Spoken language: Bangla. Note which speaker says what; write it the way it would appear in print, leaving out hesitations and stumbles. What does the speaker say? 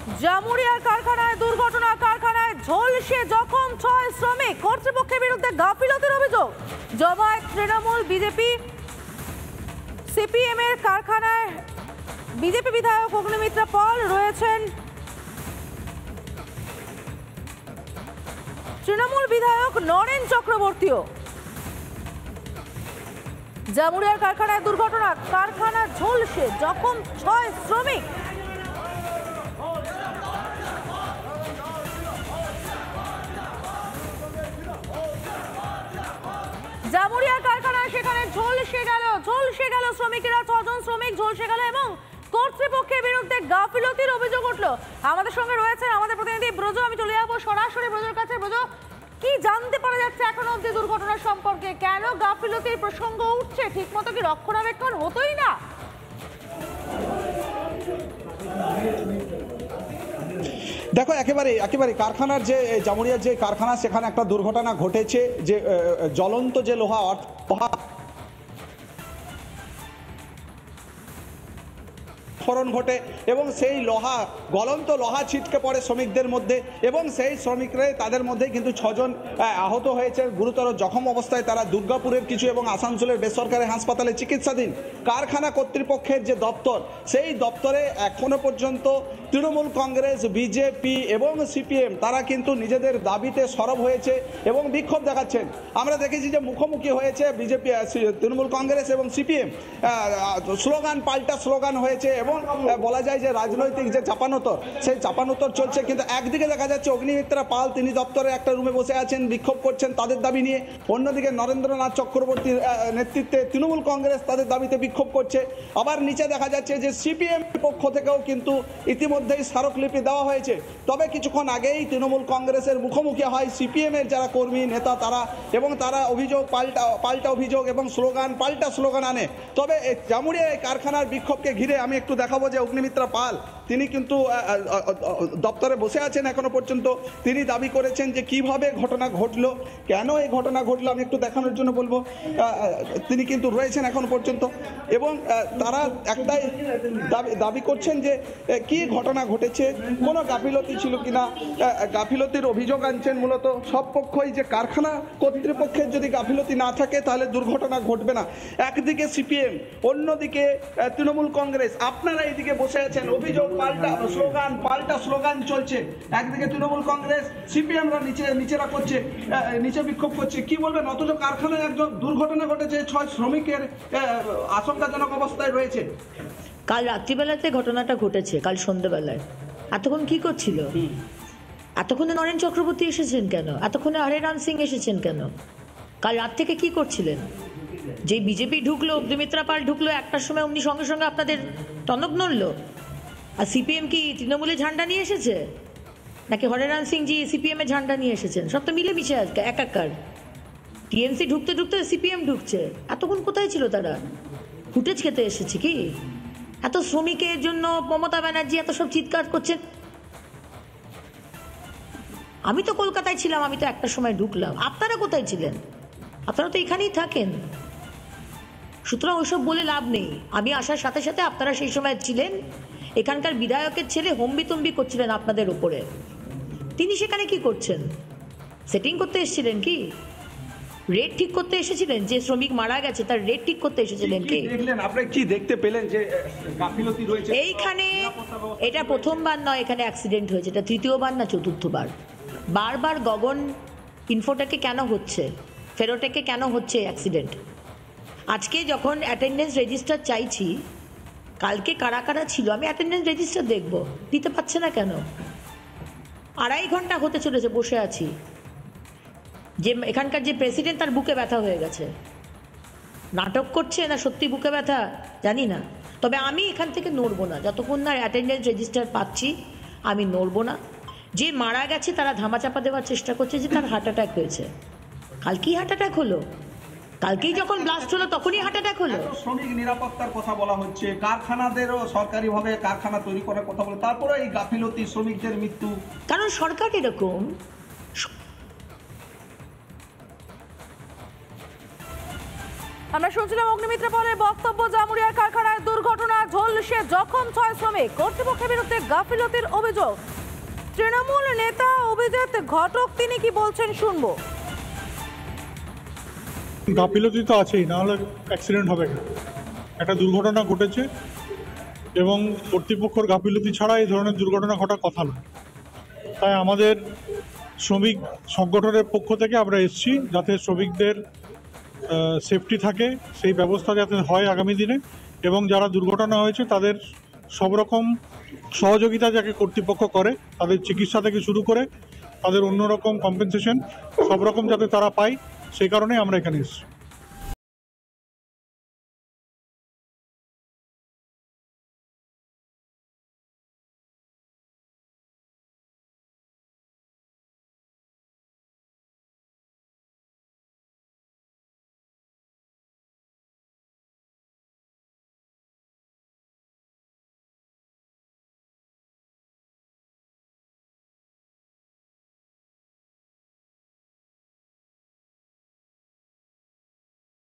Speaker 1: জামুরিয়ার কারখানায় দুর্ঘটনা, কারখানায় ঝলসে জখম ৬ শ্রমিক, কর্তৃপক্ষের বিরুদ্ধে গাফিলতির অভিযোগ। জমায়েত তৃণমূল, বিজেপি, সিপিএম এর কারখানায় বিজেপি বিধায়ক অগ্নিমিত্রা পাল রয়েছেন, তৃণমূল বিধায়ক নরেন চক্রবর্তীও। জামুরিয়ার কারখানায় দুর্ঘটনা, কারখানা ঝলসে জখম ৬ শ্রমিক। জামুরিয়ার কারখানায় সেখানে ঝলসে গেল শ্রমিকেরা, ৬ জন শ্রমিক ঝলসে গেল এবং কর্তৃপক্ষের বিরুদ্ধে গাফিলতির অভিযোগ উঠল। আমাদের সঙ্গে রয়েছেন আমাদের প্রতিনিধি ব্রজ। আমি চলে যাবো সরাসরি ব্রজের কাছে। ব্রজ, কি জানতে পারা যাচ্ছে এখনো অব্দি দুর্ঘটনার সম্পর্কে? কেন গাফিলতির প্রসঙ্গ উঠছে? ঠিক মতো কি রক্ষণাবেক্ষণ হতোই না?
Speaker 2: দেখো, একেবারে কারখানার যে জামুরিয়ার যে কারখানা, সেখানে একটা দুর্ঘটনা ঘটেছে। যে জ্বলন্ত যে লোহা বিস্ফোরণ ঘটে এবং সেই গলন্ত লোহা ছিটকে পড়ে শ্রমিকদের মধ্যে এবং সেই শ্রমিকরা তাদের মধ্যে কিন্তু ৬ জন আহত হয়েছে। গুরুতর জখম অবস্থায় তারা দুর্গাপুরের কিছু এবং আসানসোলের বেসরকারি হাসপাতালে চিকিৎসাধীন। কারখানা কর্তৃপক্ষের যে দপ্তর, সেই দপ্তরে এখনো পর্যন্ত তৃণমূল কংগ্রেস, বিজেপি এবং সিপিএম তারা কিন্তু নিজেদের দাবিতে সরব হয়েছে এবং বিক্ষোভ দেখাচ্ছেন। আমরা দেখেছি যে মুখোমুখি হয়েছে বিজেপি, তৃণমূল কংগ্রেস এবং সিপিএম, স্লোগান পাল্টা স্লোগান হয়েছে এবং বলা যায় যে রাজনৈতিক যে চাপানোতর, সেই চাপানোতর চলছে। কিন্তু একদিকে দেখা যাচ্ছে অগ্নিমিত্রা পাল, তিনি দপ্তরে একটা রুমে বসে আছেন, বিক্ষোভ করছেন তাদের দাবি নিয়ে। অন্যদিকে নরেন্দ্রনাথ চক্রবর্তীর নেতৃত্বে তৃণমূল কংগ্রেস তাদের দাবিতে বিক্ষোভ করছে। আবার নিচে দেখা যাচ্ছে যে সিপিএম পক্ষ থেকেও কিন্তু ইতিমধ্যেই স্মারকলিপি দেওয়া হয়েছে। তবে কিছুক্ষণ আগেই তৃণমূল কংগ্রেসের মুখোমুখি হয় সিপিএম এর যারা কর্মী নেতা তারা, এবং তারা অভিযোগ পাল্টা অভিযোগ এবং স্লোগান পাল্টা স্লোগান আনে। তবে জামুরিয়া এই কারখানার বিক্ষোভকে ঘিরে আমি একটু দেখাবো যে অগ্নিমিত্রা পাল তিনি কিন্তু দপ্তরে বসে আছেন এখনো পর্যন্ত। তিনি দাবি করেছেন যে কিভাবে ঘটনা ঘটলো, কেন এই ঘটনা ঘটলো, আমি একটু দেখানোর জন্য বলবো। তিনি কিন্তু রয়েছেন এখনো পর্যন্ত এবং তারা একটাই দাবি করছেন যে কি ঘটনা ঘটেছে, কোনো গাফিলতি ছিল কিনা। গাফিলতির অভিযোগ আনছেন মূলত সব পক্ষই, যে কারখানা কর্তৃপক্ষের যদি গাফিলতি না থাকে তাহলে দুর্ঘটনা ঘটবে না। একদিকে সিপিএম, অন্যদিকে তৃণমূল কংগ্রেস, আপনারা এইদিকে বসে আছেন, অভিযোগ পাল্টা স্লোগান চলছে। একদিকে তৃণমূল কংগ্রেস, সিপিএমরা নিচেরা করছে, নিচে বিক্ষোভ করছে। কি বলবেন? অথচ কারখানায় একজন দুর্ঘটনা ঘটেছে, ৬ শ্রমিকের আশঙ্কাজনক অবস্থায় রয়েছে।
Speaker 3: কাল রাত্রিবেলাতে ঘটনাটা ঘটেছে, কাল সন্ধ্যাবেলায়। এতক্ষণ কি করছিল? এতক্ষণে নরেন চক্রবর্তী এসেছেন কেন? এতক্ষণে হরেরাম সিং এসেছেন কেন? কাল রাত থেকে কি করছিলেন? যে বিজেপি ঢুকলো, অগ্নিমিত্রা পাল ঢুকলো, একটার সময় অমনি সঙ্গে সঙ্গে আপনাদের টনক নড়লো। আর সিপিএম কি তৃণমূলের ঝান্ডা নিয়ে এসেছে, নাকি হরেরাম সিং জি সিপিএম এর ঝান্ডা নিয়ে এসেছেন? সব তো মিলেমিশে আজকে একাকার। টিএমসি ঢুকতে ঢুকতে সিপিএম ঢুকছে। এতক্ষণ কোথায় ছিল তারা? ফুটেজ খেতে এসেছে কি? এত শ্রমিকের জন্য মমতা ব্যানার্জি এত সব চিৎকার করছেন। আমি তো কলকাতায় ছিলাম, আমি তো একটার সময় ঢুকলাম। আপনারা কোথায় ছিলেন? আপনারা তো এখানেই থাকেন। সুতরাং ওইসব বলে লাভ নেই। আমি আসার সাথে সাথে আপনারা সেই সময় ছিলেন। এখানকার বিধায়কের ছেলে হম্বিতম্বি করছিলেন আপনাদের উপরে। তিনি সেখানে কি করছেন? সেটিং করতে এসেছিলেন কি? রেট ঠিক করতে এসেছিলেন? যে শ্রমিক মারা গেছে তার রেট ঠিক করতে এসেছিলেন কি?
Speaker 2: দেখলেন, আপনি কি দেখতে পেলেন যে গাফিলতি রয়েছে
Speaker 3: এইখানে? এটা প্রথমবার নয় এখানে অ্যাক্সিডেন্ট হয়েছে, এটা তৃতীয়বার না চতুর্থবার। বারবার গগন ইনফোটেকে কেন হচ্ছে, ফেরোটেকে কেন হচ্ছে অ্যাক্সিডেন্ট? আজকে যখন অ্যাটেন্ডেন্স রেজিস্টার চাইছি, কালকে কারা কারা ছিল আমি অ্যাটেন্ডেন্স রেজিস্টার দেখব, দিতে পারছে না কেন? 2.5 ঘন্টা হতে চলেছে বসে আছি। যে এখানকার যে প্রেসিডেন্ট, তার বুকে ব্যথা হয়ে গেছে। নাটক করছে না সত্যি বুকে ব্যথা জানি না, তবে আমি এখান থেকে নড়বো না যতক্ষণ না অ্যাটেন্ডেন্স রেজিস্টার পাচ্ছি। আমি নড়বো না। যে মারা গেছে তারা ধামাচাপা দেওয়ার চেষ্টা করছে যে তার হার্ট অ্যাটাক হয়েছে। কালকেই হার্ট অ্যাটাক হলো, কালকেই যখন ব্লাস্ট হলো তখনই হার্ট অ্যাটাক হলো।
Speaker 2: শ্রমিক নিরাপত্তার কথা বলা হচ্ছে, কারখানাদেরও সরকারিভাবে কারখানা তৈরি করার কথা বলে, তারপরে এই গাফিলতি, শ্রমিকদের মৃত্যু।
Speaker 3: কারণ সরকার এরকম।
Speaker 1: আমরা শুনছিলাম অগ্নিমিত্রা পলের বক্তব্য। জামুরিয়ার কারখানায় দুর্ঘটনা, ঝলসে জখম 6 শ্রমিক, কর্তৃপক্ষের বিরুদ্ধে গাফিলতির অভিযোগ। তৃণমূল নেতা অভিজিৎ ঘটক তিনি কি বলছেন শুনবো।
Speaker 4: গাফিলতি তো আছেই, না হলে অ্যাক্সিডেন্ট হবে না। একটা দুর্ঘটনা ঘটেছে এবং কর্তৃপক্ষের গাফিলতি ছাড়া এই ধরনের দুর্ঘটনা ঘটার কথা না। তাই আমাদের শ্রমিক সংগঠনের পক্ষ থেকে আমরা এসেছি যাতে শ্রমিকদের সেফটি থাকে, সেই ব্যবস্থা যাতে হয় আগামী দিনে, এবং যারা দুর্ঘটনা হয়েছে তাদের সব রকম সহযোগিতা যাকে কর্তৃপক্ষ করে, তাদের চিকিৎসা থেকে শুরু করে তাদের অন্যরকম কম্পেনসেশন সব রকম যাতে তারা পায়, সেই কারণেই আমরা এখানে এসেছি।